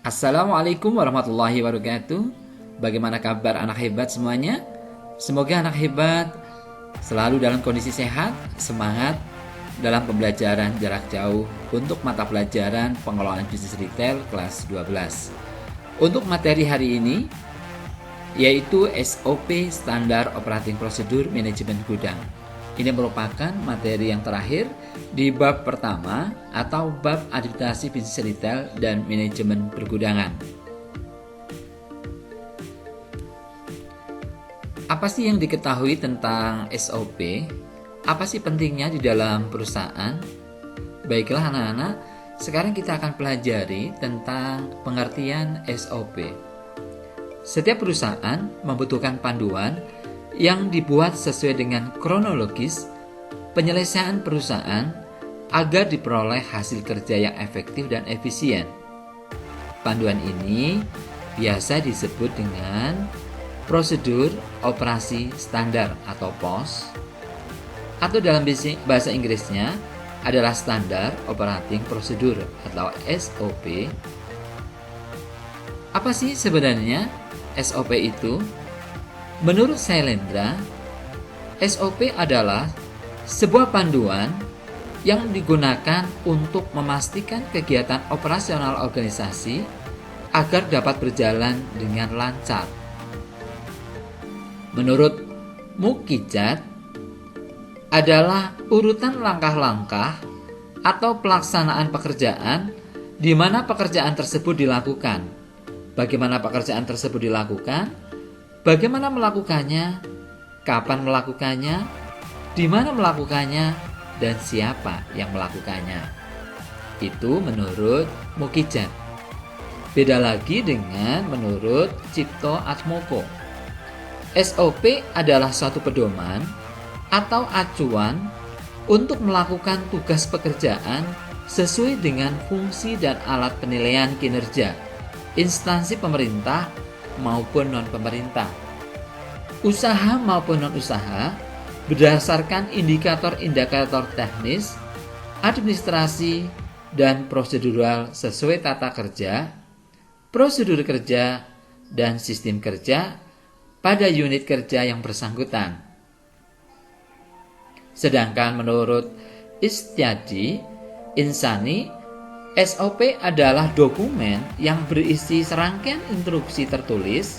Assalamualaikum warahmatullahi wabarakatuh. Bagaimana kabar anak hebat semuanya? Semoga anak hebat selalu dalam kondisi sehat, semangat dalam pembelajaran jarak jauh untuk mata pelajaran pengelolaan bisnis retail kelas 12. Untuk materi hari ini yaitu SOP Standar Operating Procedure Manajemen Gudang. Ini merupakan materi yang terakhir di bab pertama atau bab administrasi bisnis retail dan manajemen pergudangan. Apa sih yang diketahui tentang SOP? Apa sih pentingnya di dalam perusahaan? Baiklah anak-anak, sekarang kita akan pelajari tentang pengertian SOP. Setiap perusahaan membutuhkan panduan yang dibuat sesuai dengan kronologis penyelesaian perusahaan agar diperoleh hasil kerja yang efektif dan efisien. Panduan ini biasa disebut dengan prosedur operasi standar atau POS, atau dalam bahasa Inggrisnya adalah Standard Operating Procedure atau SOP. Apa sih sebenarnya SOP itu? Menurut Sailendra, SOP adalah sebuah panduan yang digunakan untuk memastikan kegiatan operasional organisasi agar dapat berjalan dengan lancar. Menurut Mukijat, adalah urutan langkah-langkah atau pelaksanaan pekerjaan di mana pekerjaan tersebut dilakukan. Bagaimana pekerjaan tersebut dilakukan? Bagaimana melakukannya, kapan melakukannya, di mana melakukannya, dan siapa yang melakukannya. Itu menurut Mukijat. Beda lagi dengan menurut Cipto Atmoko. SOP adalah suatu pedoman atau acuan untuk melakukan tugas pekerjaan sesuai dengan fungsi dan alat penilaian kinerja instansi pemerintah maupun non-pemerintah, usaha maupun non-usaha, berdasarkan indikator-indikator teknis, administrasi, dan prosedural sesuai tata kerja, prosedur kerja, dan sistem kerja pada unit kerja yang bersangkutan. Sedangkan menurut Istiaji Insani, SOP adalah dokumen yang berisi serangkaian instruksi tertulis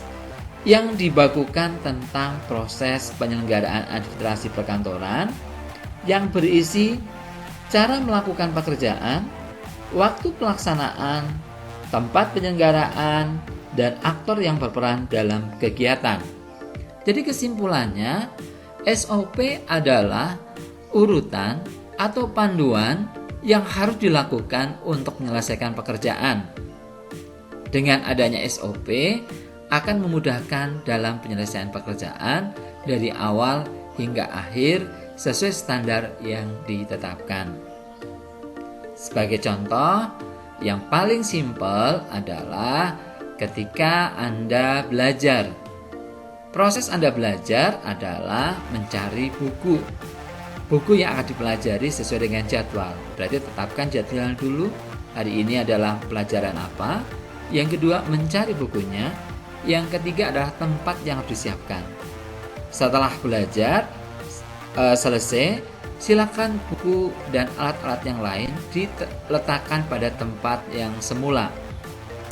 yang dibakukan tentang proses penyelenggaraan administrasi perkantoran yang berisi cara melakukan pekerjaan, waktu pelaksanaan, tempat penyelenggaraan, dan aktor yang berperan dalam kegiatan. Jadi kesimpulannya, SOP adalah urutan atau panduan yang harus dilakukan untuk menyelesaikan pekerjaan. Dengan adanya SOP akan memudahkan dalam penyelesaian pekerjaan dari awal hingga akhir sesuai standar yang ditetapkan. Sebagai contoh, yang paling simpel adalah ketika Anda belajar. Proses Anda belajar adalah mencari buku. Buku yang akan dipelajari sesuai dengan jadwal. Berarti tetapkan jadwal dulu. Hari ini adalah pelajaran apa. Yang kedua, mencari bukunya. Yang ketiga adalah tempat yang harus disiapkan. Setelah belajar selesai, silakan buku dan alat-alat yang lain diletakkan pada tempat yang semula.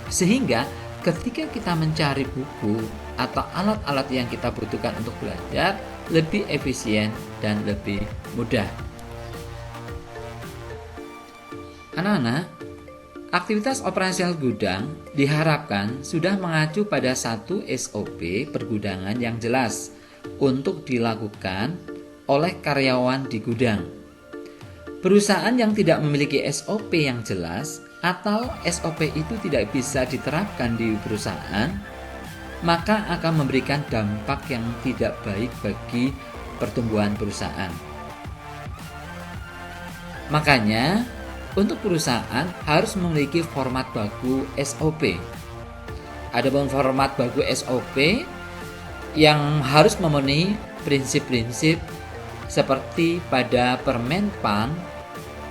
Sehingga ketika kita mencari buku atau alat-alat yang kita butuhkan untuk belajar, lebih efisien dan lebih mudah. Anak-anak, aktivitas operasional gudang diharapkan sudah mengacu pada satu SOP pergudangan yang jelas untuk dilakukan oleh karyawan di gudang. Perusahaan yang tidak memiliki SOP yang jelas atau SOP itu tidak bisa diterapkan di perusahaan, maka akan memberikan dampak yang tidak baik bagi pertumbuhan perusahaan. Makanya, untuk perusahaan harus memiliki format baku SOP. Adapun format baku SOP yang harus memenuhi prinsip-prinsip seperti pada Permenpan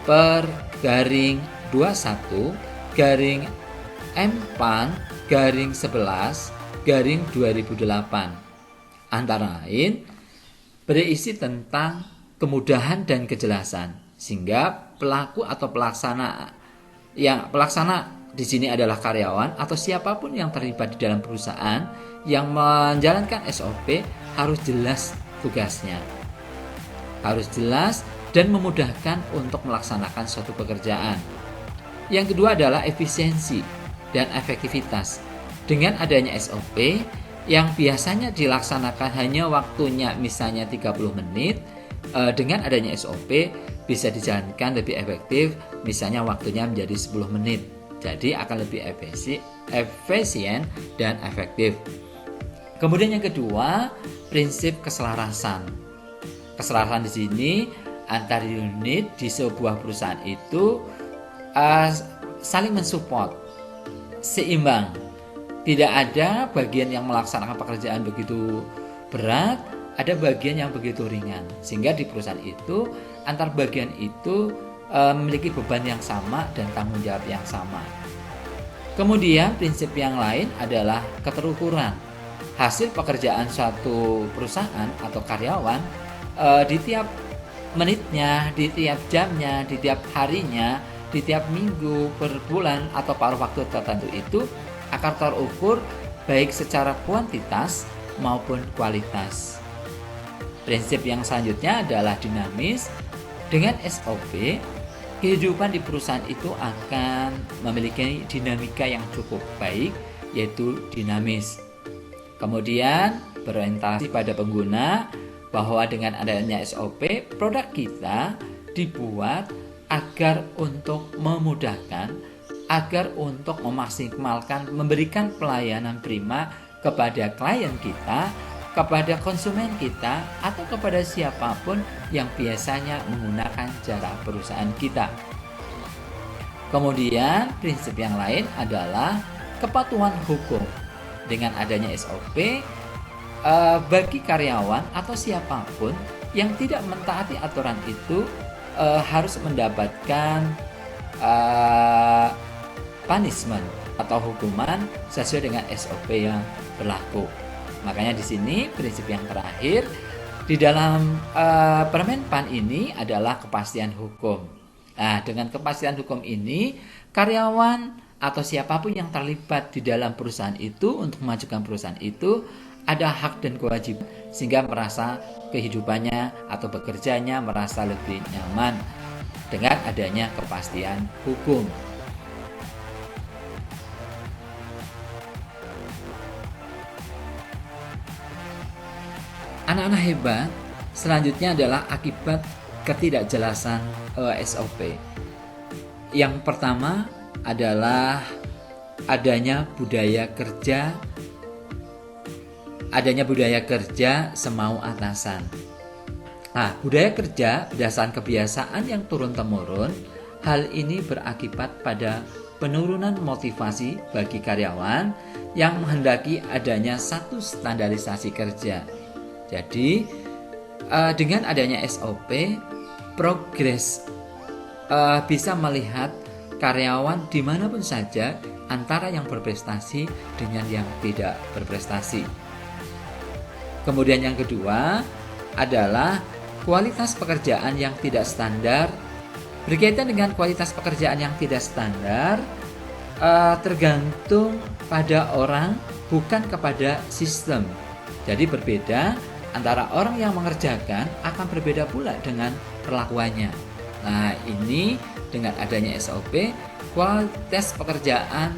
per garing 21 garing Empan garing 11 garing 2008. Antara lain berisi tentang kemudahan dan kejelasan, sehingga pelaku atau pelaksana di sini adalah karyawan atau siapapun yang terlibat di dalam perusahaan yang menjalankan SOP harus jelas tugasnya, harus jelas dan memudahkan untuk melaksanakan suatu pekerjaan. Yang kedua adalah efisiensi dan efektivitas. Dengan adanya SOP yang biasanya dilaksanakan hanya waktunya misalnya 30 menit, dengan adanya SOP bisa dijalankan lebih efektif, misalnya waktunya menjadi 10 menit. Jadi akan lebih efisien dan efektif. Kemudian yang kedua, prinsip keselarasan. Keselarasan di sini antar unit di sebuah perusahaan itu saling mensupport, seimbang. Tidak ada bagian yang melaksanakan pekerjaan begitu berat, ada bagian yang begitu ringan. Sehingga di perusahaan itu antar bagian itu memiliki beban yang sama dan tanggung jawab yang sama. Kemudian prinsip yang lain adalah keterukuran. Hasil pekerjaan suatu perusahaan atau karyawan di tiap menitnya, di tiap jamnya, di tiap harinya, di tiap minggu, per bulan atau paruh waktu tertentu itu akan terukur baik secara kuantitas maupun kualitas. Prinsip yang selanjutnya adalah dinamis. Dengan SOP, kehidupan di perusahaan itu akan memiliki dinamika yang cukup baik, yaitu dinamis. Kemudian berorientasi pada pengguna, bahwa dengan adanya SOP, produk kita dibuat agar untuk memudahkan, agar untuk memaksimalkan, memberikan pelayanan prima kepada klien kita, kepada konsumen kita, atau kepada siapapun yang biasanya menggunakan jasa perusahaan kita. Kemudian prinsip yang lain adalah kepatuhan hukum. Dengan adanya SOP, bagi karyawan atau siapapun yang tidak mentaati aturan itu harus mendapatkan punishment atau hukuman sesuai dengan SOP yang berlaku. Makanya di sini prinsip yang terakhir di dalam Permenpan ini adalah kepastian hukum. Nah, dengan kepastian hukum ini, karyawan atau siapapun yang terlibat di dalam perusahaan itu untuk memajukan perusahaan itu ada hak dan kewajiban, sehingga merasa kehidupannya atau bekerjanya merasa lebih nyaman dengan adanya kepastian hukum. Anak-anak hebat, selanjutnya adalah akibat ketidakjelasan SOP. Yang pertama adalah adanya budaya kerja semau atasan. Nah, budaya kerja berdasarkan kebiasaan yang turun-temurun, hal ini berakibat pada penurunan motivasi bagi karyawan yang menghendaki adanya satu standarisasi kerja. Jadi dengan adanya SOP, progres bisa melihat karyawan dimanapun saja, antara yang berprestasi dengan yang tidak berprestasi. Kemudian yang kedua adalah kualitas pekerjaan yang tidak standar. Berkaitan dengan kualitas pekerjaan yang tidak standar, tergantung pada orang, bukan kepada sistem. Jadi berbeda, antara orang yang mengerjakan akan berbeda pula dengan perlakuannya. Nah, ini dengan adanya SOP, kualitas pekerjaan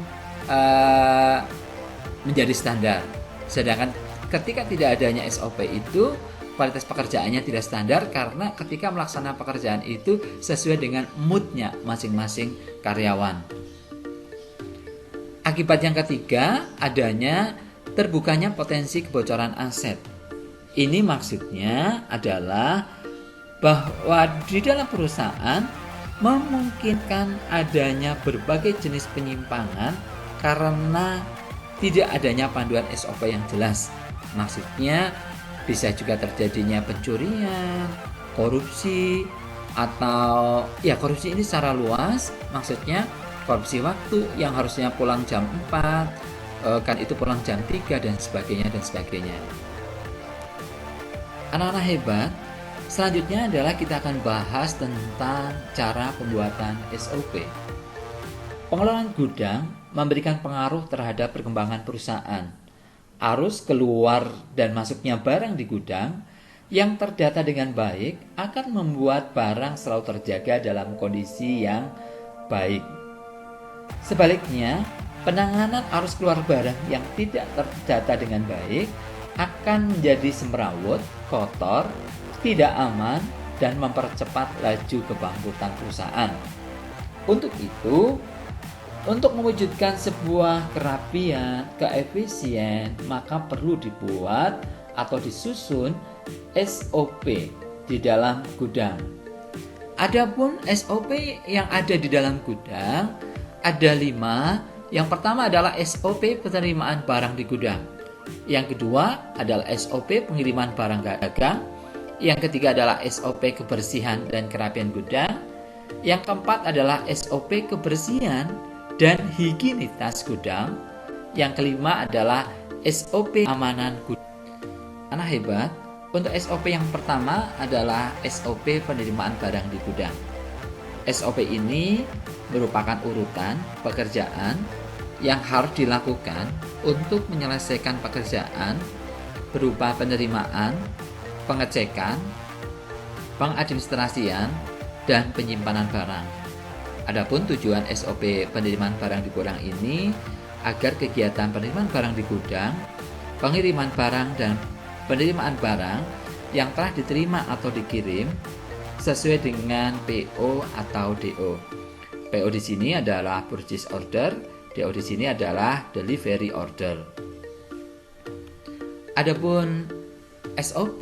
menjadi standar. Sedangkan ketika tidak adanya SOP itu, kualitas pekerjaannya tidak standar karena ketika melaksanakan pekerjaan itu sesuai dengan moodnya masing-masing karyawan. Akibat yang ketiga, adanya terbukanya potensi kebocoran aset. Ini maksudnya adalah bahwa di dalam perusahaan memungkinkan adanya berbagai jenis penyimpangan karena tidak adanya panduan SOP yang jelas. Maksudnya bisa juga terjadinya pencurian, korupsi, atau korupsi ini secara luas maksudnya korupsi waktu yang harusnya pulang jam 4 kan itu pulang jam 3 dan sebagainya dan sebagainya. Anak-anak hebat, selanjutnya adalah kita akan bahas tentang cara pembuatan SOP. Pengelolaan gudang memberikan pengaruh terhadap perkembangan perusahaan. Arus keluar dan masuknya barang di gudang yang terdata dengan baik akan membuat barang selalu terjaga dalam kondisi yang baik. Sebaliknya, penanganan arus keluar barang yang tidak terdata dengan baik akan menjadi semrawut, kotor, tidak aman, dan mempercepat laju kebangkrutan perusahaan. Untuk itu, untuk mewujudkan sebuah kerapian, keefisien, maka perlu dibuat atau disusun SOP di dalam gudang. Adapun SOP yang ada di dalam gudang ada 5. Yang pertama adalah SOP penerimaan barang di gudang. Yang kedua adalah SOP pengiriman barang dagang. Yang ketiga adalah SOP kebersihan dan kerapian gudang. Yang keempat adalah SOP kebersihan dan higienitas gudang. Yang kelima adalah SOP keamanan gudang. Anak hebat, untuk SOP yang pertama adalah SOP penerimaan barang di gudang. SOP ini merupakan urutan pekerjaan yang harus dilakukan untuk menyelesaikan pekerjaan berupa penerimaan, pengecekan, pengadministrasian, dan penyimpanan barang. Adapun tujuan SOP penerimaan barang di gudang ini agar kegiatan penerimaan barang di gudang, pengiriman barang, dan penerimaan barang yang telah diterima atau dikirim sesuai dengan PO atau DO. PO di sini adalah purchase order, DO di sini adalah delivery order. Adapun SOP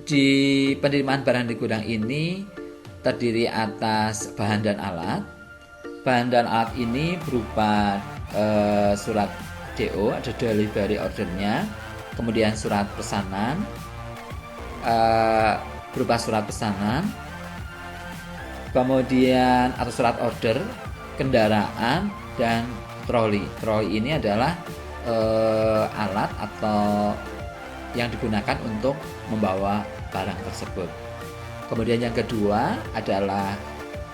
di penerimaan barang di gudang ini terdiri atas bahan dan alat. Bahan dan alat ini berupa surat DO, ada delivery ordernya, kemudian surat pesanan, berupa surat pesanan, kemudian atau surat order, kendaraan, dan troli. Troli ini adalah alat atau yang digunakan untuk membawa barang tersebut. Kemudian yang kedua adalah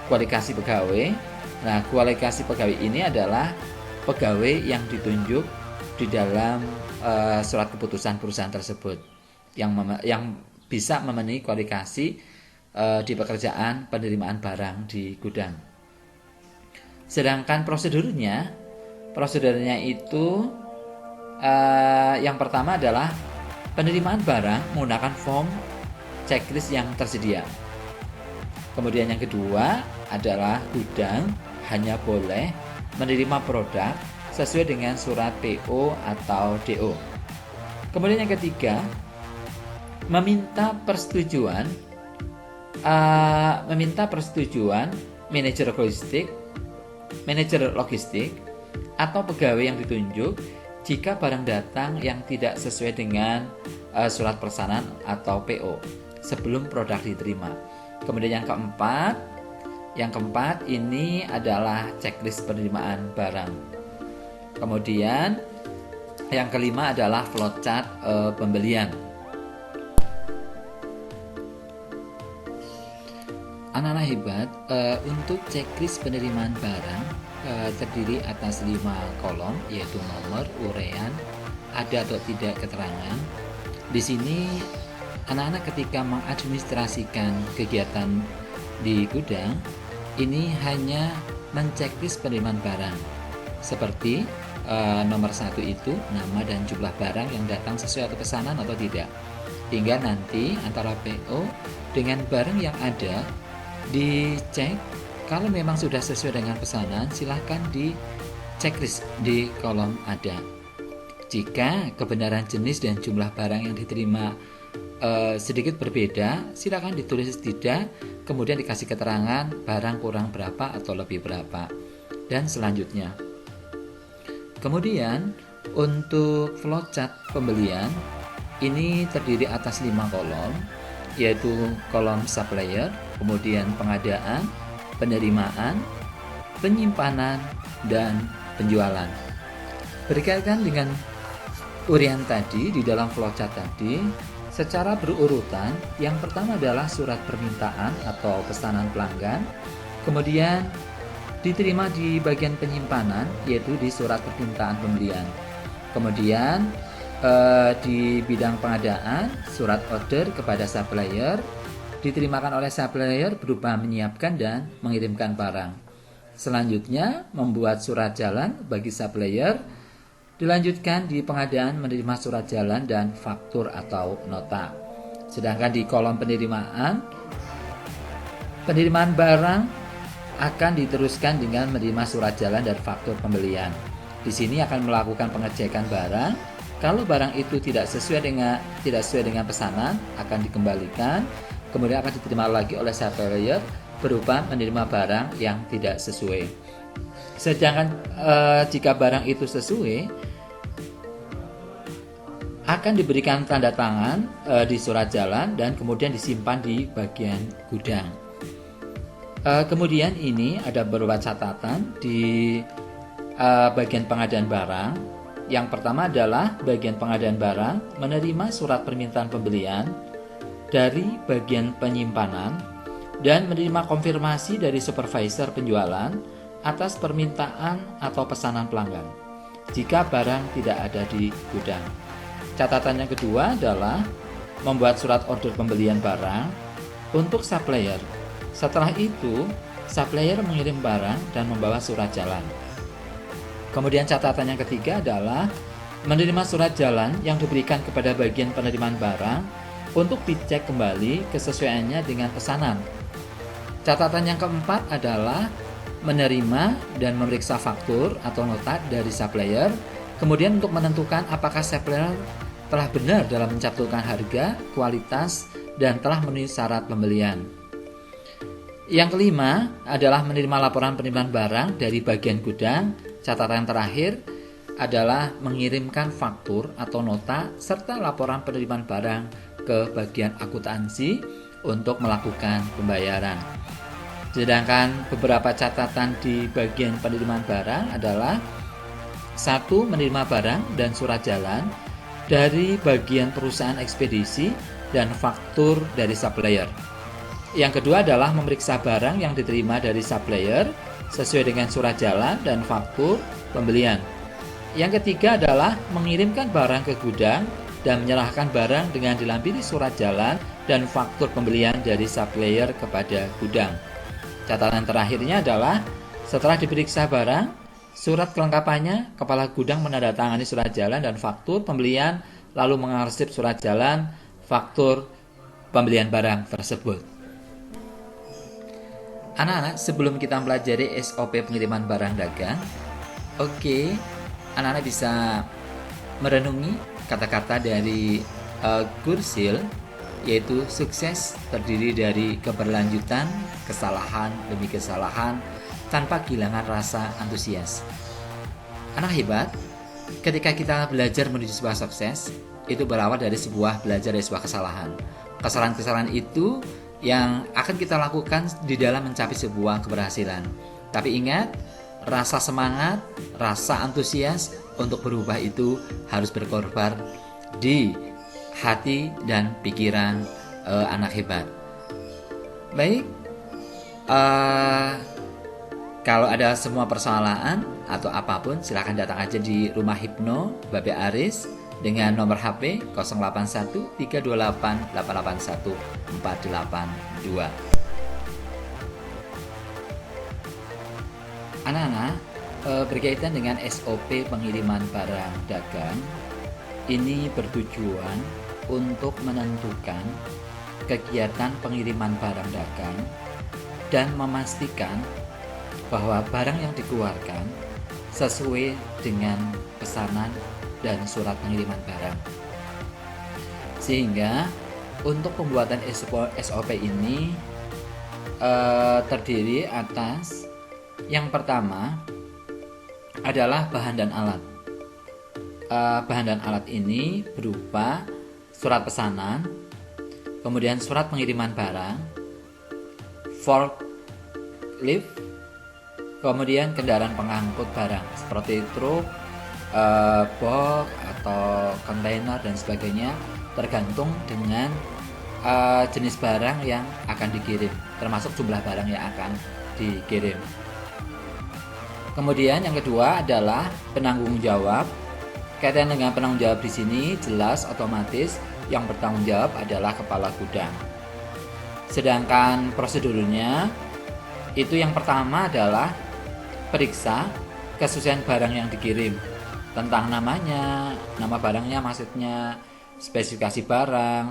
kualifikasi pegawai. Nah, kualifikasi pegawai ini adalah pegawai yang ditunjuk di dalam surat keputusan perusahaan tersebut yang bisa memenuhi kualifikasi di pekerjaan penerimaan barang di gudang. Sedangkan prosedurnya itu yang pertama adalah penerimaan barang menggunakan form checklist yang tersedia. Kemudian yang kedua adalah gudang hanya boleh menerima produk sesuai dengan surat PO atau DO. Kemudian yang ketiga, meminta persetujuan manajer logistik atau pegawai yang ditunjuk jika barang datang yang tidak sesuai dengan surat pesanan atau PO sebelum produk diterima. Kemudian yang keempat ini adalah checklist penerimaan barang. Kemudian yang kelima adalah flowchart pembelian. Anak-anak hebat, untuk checklist penerimaan barang terdiri atas 5 kolom, yaitu nomor, uraian, ada atau tidak keterangan. Di sini anak-anak ketika mengadministrasikan kegiatan di gudang ini hanya menceklis penerimaan barang seperti nomor 1 itu nama dan jumlah barang yang datang sesuai atau pesanan atau tidak, hingga nanti antara PO dengan barang yang ada dicek. Kalau memang sudah sesuai dengan pesanan, silahkan di checklist di kolom ada. Jika kebenaran jenis dan jumlah barang yang diterima sedikit berbeda, silakan ditulis tidak, kemudian dikasih keterangan barang kurang berapa atau lebih berapa, dan selanjutnya. Kemudian untuk flowchart pembelian ini terdiri atas 5 kolom, yaitu kolom supplier, kemudian pengadaan, penerimaan, penyimpanan, dan penjualan. Berkaitan dengan urian tadi di dalam flowchart tadi, secara berurutan, yang pertama adalah surat permintaan atau pesanan pelanggan, kemudian diterima di bagian penyimpanan, yaitu di surat permintaan pembelian. Kemudian di bidang pengadaan, surat order kepada supplier diterimakan oleh supplier berupa menyiapkan dan mengirimkan barang. Selanjutnya, membuat surat jalan bagi supplier. Dilanjutkan di pengadaan menerima surat jalan dan faktur atau nota. Sedangkan di kolom penerimaan barang akan diteruskan dengan menerima surat jalan dan faktur pembelian. Di sini akan melakukan pengecekan barang. Kalau barang itu tidak sesuai dengan pesanan, akan dikembalikan. Kemudian akan diterima lagi oleh supplier berupa menerima barang yang tidak sesuai. Sedangkan jika barang itu sesuai, akan diberikan tanda tangan di surat jalan dan kemudian disimpan di bagian gudang. Kemudian ini ada beberapa catatan di bagian pengadaan barang. Yang pertama adalah bagian pengadaan barang menerima surat permintaan pembelian dari bagian penyimpanan dan menerima konfirmasi dari supervisor penjualan atas permintaan atau pesanan pelanggan jika barang tidak ada di gudang. Catatan yang kedua adalah membuat surat order pembelian barang untuk supplier. Setelah itu, supplier mengirim barang dan membawa surat jalan. Kemudian catatan yang ketiga adalah menerima surat jalan yang diberikan kepada bagian penerimaan barang untuk dicek kembali kesesuaiannya dengan pesanan. Catatan yang keempat adalah menerima dan memeriksa faktur atau nota dari supplier, kemudian untuk menentukan apakah supplier telah benar dalam mencantumkan harga, kualitas, dan telah memenuhi syarat pembelian. Yang kelima adalah menerima laporan penerimaan barang dari bagian gudang. Catatan terakhir adalah mengirimkan faktur atau nota serta laporan penerimaan barang ke bagian akuntansi untuk melakukan pembayaran. Sedangkan beberapa catatan di bagian penerimaan barang adalah 1. Menerima barang dan surat jalan dari bagian perusahaan ekspedisi dan faktur dari supplier. Yang kedua adalah memeriksa barang yang diterima dari supplier sesuai dengan surat jalan dan faktur pembelian. Yang ketiga adalah mengirimkan barang ke gudang dan menyerahkan barang dengan dilampiri surat jalan dan faktur pembelian dari supplier kepada gudang. Catatan terakhirnya adalah setelah diperiksa barang, surat kelengkapannya, kepala gudang menandatangani surat jalan dan faktur pembelian, lalu mengarsip surat jalan, faktur pembelian barang tersebut. Anak-anak, sebelum kita mempelajari SOP pengiriman barang dagang, anak-anak bisa merenungi kata-kata dari Kurzweil, yaitu sukses terdiri dari keberlanjutan, kesalahan demi kesalahan, tanpa kehilangan rasa antusias. Anak hebat, ketika kita belajar menuju sebuah sukses, itu berawal dari belajar dari sebuah kesalahan. Kesalahan-kesalahan itu yang akan kita lakukan di dalam mencapai sebuah keberhasilan. Tapi ingat, rasa semangat, rasa antusias untuk berubah itu harus berkorban di hati dan pikiran anak hebat. Baik, kalau ada semua persoalan atau apapun, silahkan datang aja di Rumah Hipno Babe Aris dengan nomor HP 081 328 881 482. Anak-anak, berkaitan dengan SOP pengiriman barang dagang, ini bertujuan untuk menentukan kegiatan pengiriman barang dagang dan memastikan bahwa barang yang dikeluarkan sesuai dengan pesanan dan surat pengiriman barang. Sehingga untuk pembuatan SOP ini terdiri atas yang pertama adalah bahan dan alat. Bahan dan alat ini berupa surat pesanan, kemudian surat pengiriman barang, forklift, Kemudian kendaraan pengangkut barang seperti truk, box atau kontainer dan sebagainya, tergantung dengan jenis barang yang akan dikirim, termasuk jumlah barang yang akan dikirim. Kemudian yang kedua adalah penanggung jawab. Kaitan dengan penanggung jawab di sini jelas otomatis yang bertanggung jawab adalah kepala gudang. Sedangkan prosedurnya itu yang pertama adalah periksa kesesuaian barang yang dikirim, tentang namanya, nama barangnya maksudnya, spesifikasi barang,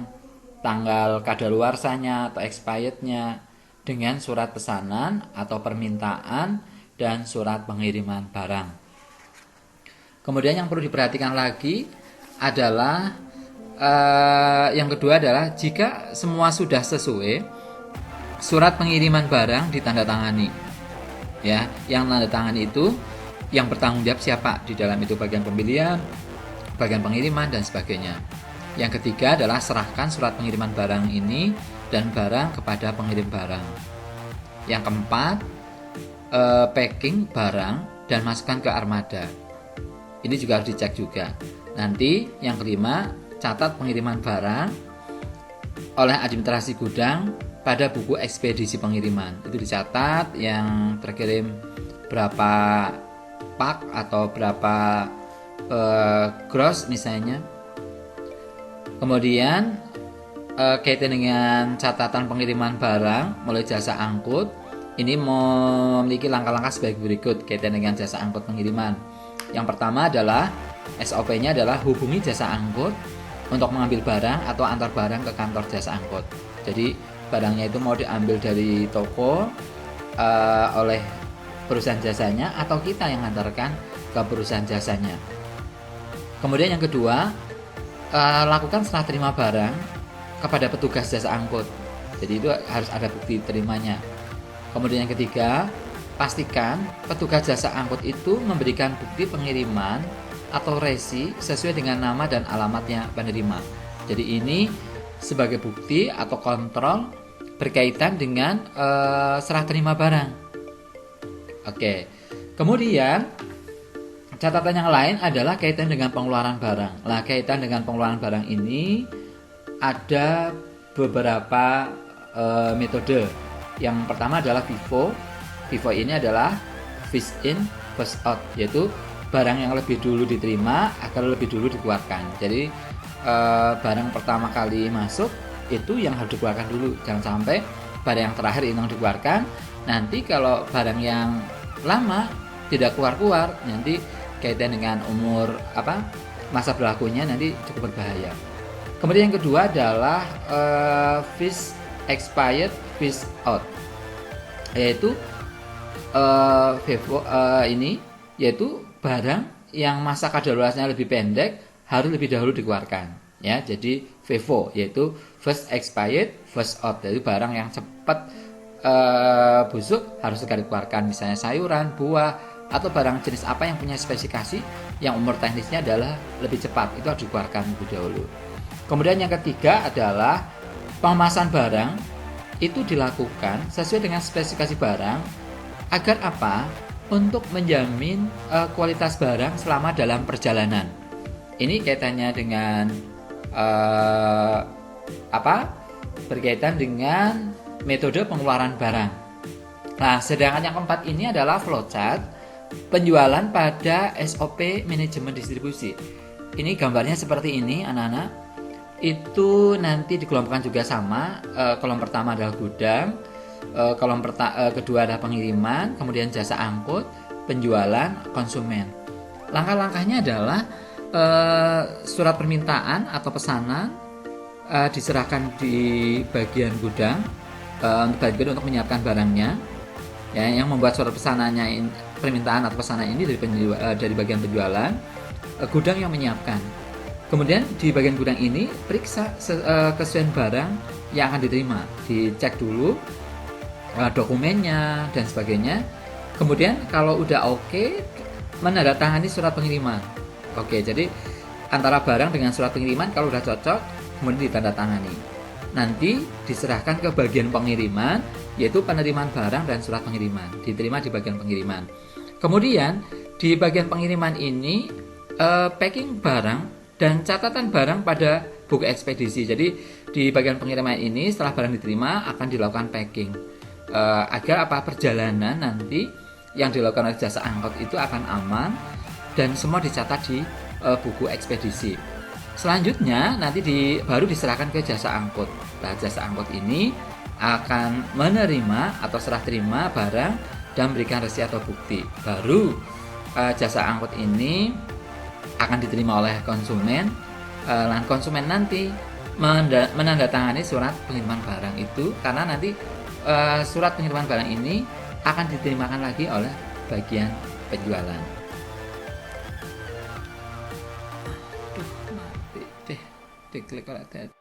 tanggal kadaluarsanya atau expirednya, dengan surat pesanan atau permintaan dan surat pengiriman barang. Kemudian yang perlu diperhatikan lagi adalah yang kedua adalah jika semua sudah sesuai, surat pengiriman barang ditandatangani. Ya, yang tanda tangan itu yang bertanggung jawab siapa di dalam itu, bagian pembelian, bagian pengiriman dan sebagainya. Yang ketiga adalah serahkan surat pengiriman barang ini dan barang kepada pengirim barang. Yang keempat, packing barang dan masukkan ke armada. Ini juga harus dicek juga. Nanti yang kelima, catat pengiriman barang oleh administrasi gudang pada buku ekspedisi pengiriman. Itu dicatat yang terkirim berapa pak atau berapa gross misalnya. Kemudian kaitan dengan catatan pengiriman barang mulai jasa angkut, ini memiliki langkah-langkah sebagai berikut kaitan dengan jasa angkut pengiriman. Yang pertama adalah SOP-nya adalah hubungi jasa angkut untuk mengambil barang atau antar barang ke kantor jasa angkut. Jadi barangnya itu mau diambil dari toko oleh perusahaan jasanya atau kita yang antarkan ke perusahaan jasanya. Kemudian yang kedua, lakukan serah terima barang kepada petugas jasa angkut. Jadi itu harus ada bukti terimanya. Kemudian yang ketiga, pastikan petugas jasa angkut itu memberikan bukti pengiriman atau resi sesuai dengan nama dan alamatnya penerima. Jadi ini sebagai bukti atau kontrol berkaitan dengan serah terima barang. Oke. Kemudian catatan yang lain adalah kaitan dengan pengeluaran barang. Nah, kaitan dengan pengeluaran barang ini ada beberapa metode. Yang pertama adalah FIFO. FIFO ini adalah first in, first out, yaitu barang yang lebih dulu diterima agar lebih dulu dikeluarkan. Jadi barang pertama kali masuk itu yang harus dikeluarkan dulu. Jangan sampai barang yang terakhir ini yang dikeluarkan. Nanti kalau barang yang lama tidak keluar-keluar, nanti kaitan dengan umur masa berlakunya nanti cukup berbahaya. Kemudian yang kedua adalah first expired, first out, yaitu ini yaitu barang yang masa kadaluarsanya lebih pendek harus lebih dahulu dikeluarkan, ya. Jadi FIFO yaitu first expired, first out, jadi barang yang cepat busuk harus segera dikeluarkan, misalnya sayuran, buah atau barang jenis apa yang punya spesifikasi yang umur teknisnya adalah lebih cepat, itu harus dikeluarkan lebih dahulu. Kemudian yang ketiga adalah pengemasan barang itu dilakukan sesuai dengan spesifikasi barang agar apa? Untuk menjamin kualitas barang selama dalam perjalanan. Ini kaitannya dengan berkaitan dengan metode pengeluaran barang. Nah, sedangkan yang keempat ini adalah flowchart penjualan pada SOP manajemen distribusi. Ini gambarnya seperti ini, anak-anak. Itu nanti dikelompokkan juga sama. Kolom pertama adalah gudang, kolom kedua adalah pengiriman, kemudian jasa angkut, penjualan, konsumen. Langkah-langkahnya adalah surat permintaan atau pesanan diserahkan di bagian gudang untuk menyiapkan barangnya. Ya, yang membuat surat pesanannya permintaan atau pesanan ini dari bagian penjualan, gudang yang menyiapkan. Kemudian di bagian gudang ini periksa kesesuaian barang yang akan diterima, dicek dulu dokumennya dan sebagainya. Kemudian kalau udah oke, menandatangani surat pengiriman. Oke, jadi antara barang dengan surat pengiriman kalau udah cocok, kemudian ditandatangani. Nanti diserahkan ke bagian pengiriman yaitu penerimaan barang dan surat pengiriman, diterima di bagian pengiriman. Kemudian di bagian pengiriman ini packing barang dan catatan barang pada buku ekspedisi. Jadi di bagian pengiriman ini setelah barang diterima akan dilakukan packing agar perjalanan nanti yang dilakukan oleh jasa angkut itu akan aman dan semua dicatat di buku ekspedisi. Selanjutnya nanti baru diserahkan ke jasa angkut. Nah, jasa angkut ini akan menerima atau serah terima barang dan memberikan resi atau bukti. Baru jasa angkut ini akan diterima oleh konsumen. Dan konsumen nanti menandatangani surat pengiriman barang itu, karena nanti surat pengiriman barang ini akan diterimakan lagi oleh bagian penjualan. Mati deh, diklik oleh tadi.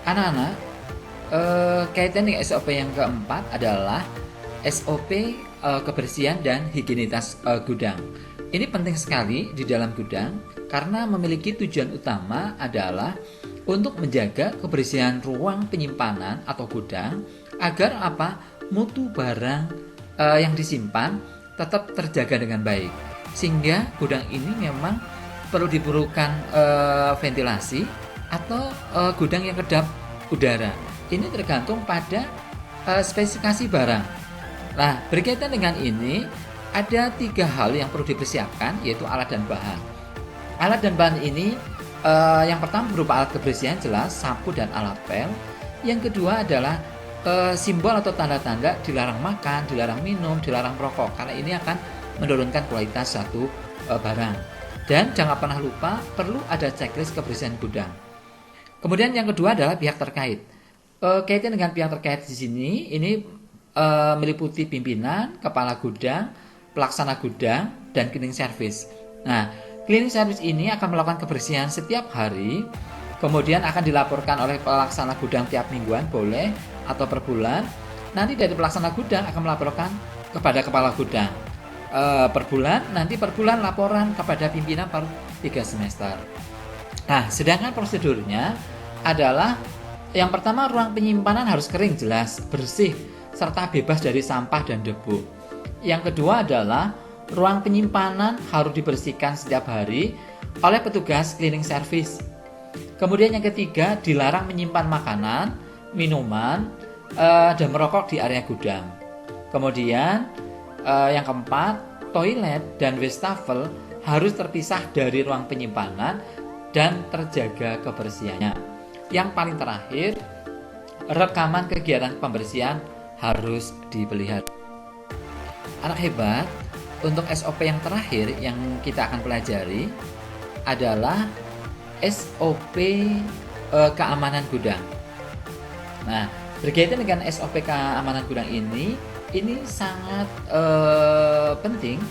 Anak-anak, kaitan dengan SOP yang keempat adalah SOP kebersihan dan higienitas gudang. Ini penting sekali di dalam gudang karena memiliki tujuan utama adalah untuk menjaga kebersihan ruang penyimpanan atau gudang agar mutu barang yang disimpan tetap terjaga dengan baik. Sehingga gudang ini memang perlu diperlukan ventilasi atau gudang yang kedap udara. Ini tergantung pada spesifikasi barang. Nah, berkaitan dengan ini ada 3 hal yang perlu dipersiapkan, yaitu alat dan bahan. Alat dan bahan ini yang pertama berupa alat kebersihan, jelas sapu dan alat pel. Yang kedua adalah simbol atau tanda-tanda dilarang makan, dilarang minum, dilarang merokok, karena ini akan menurunkan kualitas satu barang. Dan jangan pernah lupa perlu ada checklist kebersihan gudang. Kemudian yang kedua adalah pihak terkait. Kaitan dengan pihak terkait di sini ini meliputi pimpinan, kepala gudang, pelaksana gudang, dan cleaning service. Nah, cleaning service ini akan melakukan kebersihan setiap hari, kemudian akan dilaporkan oleh pelaksana gudang tiap mingguan boleh atau per bulan. Nanti dari pelaksana gudang akan melaporkan kepada kepala gudang per bulan, nanti per bulan laporan kepada pimpinan per 3 semester. Nah, sedangkan prosedurnya adalah yang pertama, ruang penyimpanan harus kering, jelas, bersih, serta bebas dari sampah dan debu. Yang kedua adalah ruang penyimpanan harus dibersihkan setiap hari oleh petugas cleaning service. Kemudian yang ketiga, dilarang menyimpan makanan, minuman, dan merokok di area gudang. Kemudian yang keempat, toilet dan wastafel harus terpisah dari ruang penyimpanan dan terjaga kebersihannya. Yang paling terakhir, rekaman kegiatan pembersihan harus dipelihara. Anak hebat, untuk SOP yang terakhir yang kita akan pelajari adalah SOP keamanan gudang. Nah, berkaitan dengan SOP keamanan gudang ini sangat penting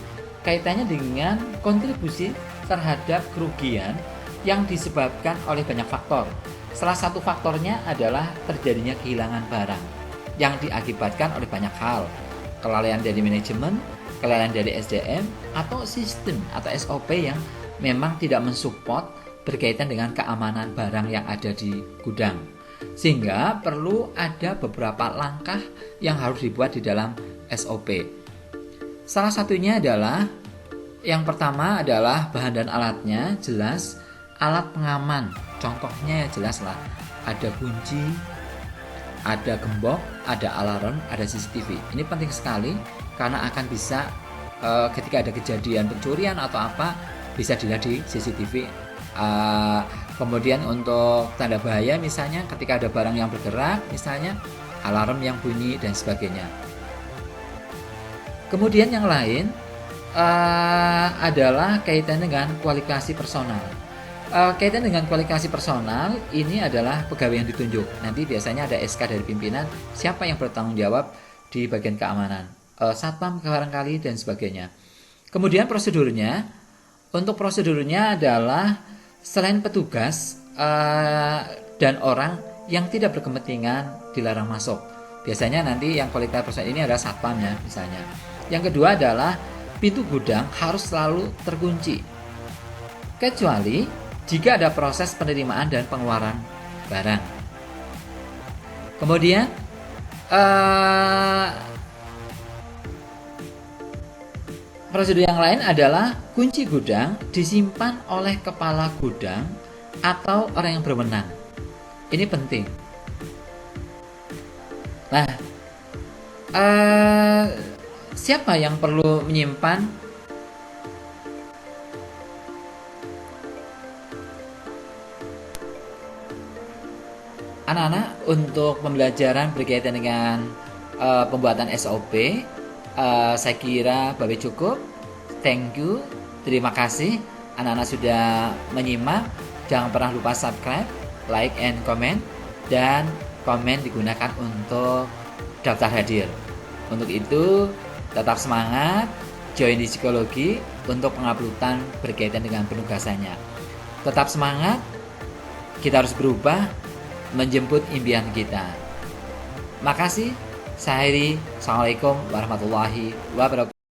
kaitannya dengan kontribusi terhadap kerugian yang disebabkan oleh banyak faktor. Salah satu faktornya adalah terjadinya kehilangan barang yang diakibatkan oleh banyak hal. Kelalaian dari manajemen, kelalaian dari SDM, atau sistem atau SOP yang memang tidak mensupport berkaitan dengan keamanan barang yang ada di gudang. Sehingga perlu ada beberapa langkah yang harus dibuat di dalam SOP. Salah satunya adalah yang pertama adalah bahan dan alatnya, jelas alat pengaman. Contohnya ya jelas lah, ada kunci, ada gembok, ada alarm, ada CCTV. Ini penting sekali karena akan bisa ketika ada kejadian pencurian atau apa bisa dilihat di CCTV. Kemudian untuk tanda bahaya misalnya ketika ada barang yang bergerak, misalnya alarm yang bunyi dan sebagainya. Kemudian yang lain adalah kaitannya dengan kualifikasi personal. Kaitan dengan kualifikasi personal ini adalah pegawai yang ditunjuk. Nanti biasanya ada SK dari pimpinan siapa yang bertanggung jawab di bagian keamanan, satpam barangkali dan sebagainya. Kemudian prosedurnya, untuk prosedurnya adalah selain petugas dan orang yang tidak berkepentingan dilarang masuk. Biasanya nanti yang kualifikasi personal ini adalah satpamnya misalnya. Yang kedua adalah pintu gudang harus selalu terkunci, kecuali jika ada proses penerimaan dan pengeluaran barang. Kemudian prosedur yang lain adalah kunci gudang disimpan oleh kepala gudang atau orang yang berwenang. Ini penting. Nah, siapa yang perlu menyimpan? Anak-anak, untuk pembelajaran berkaitan dengan pembuatan SOP, saya kira Bapak cukup. Thank you, terima kasih anak-anak sudah menyimak. Jangan pernah lupa subscribe, like, and comment. Dan komen digunakan untuk daftar hadir. Untuk itu, tetap semangat, join di psikologi untuk penguploadan berkaitan dengan penugasannya. Tetap semangat, kita harus berubah. menjemput impian kita. Makasih, saya Heri. Assalamualaikum warahmatullahi wabarakatuh.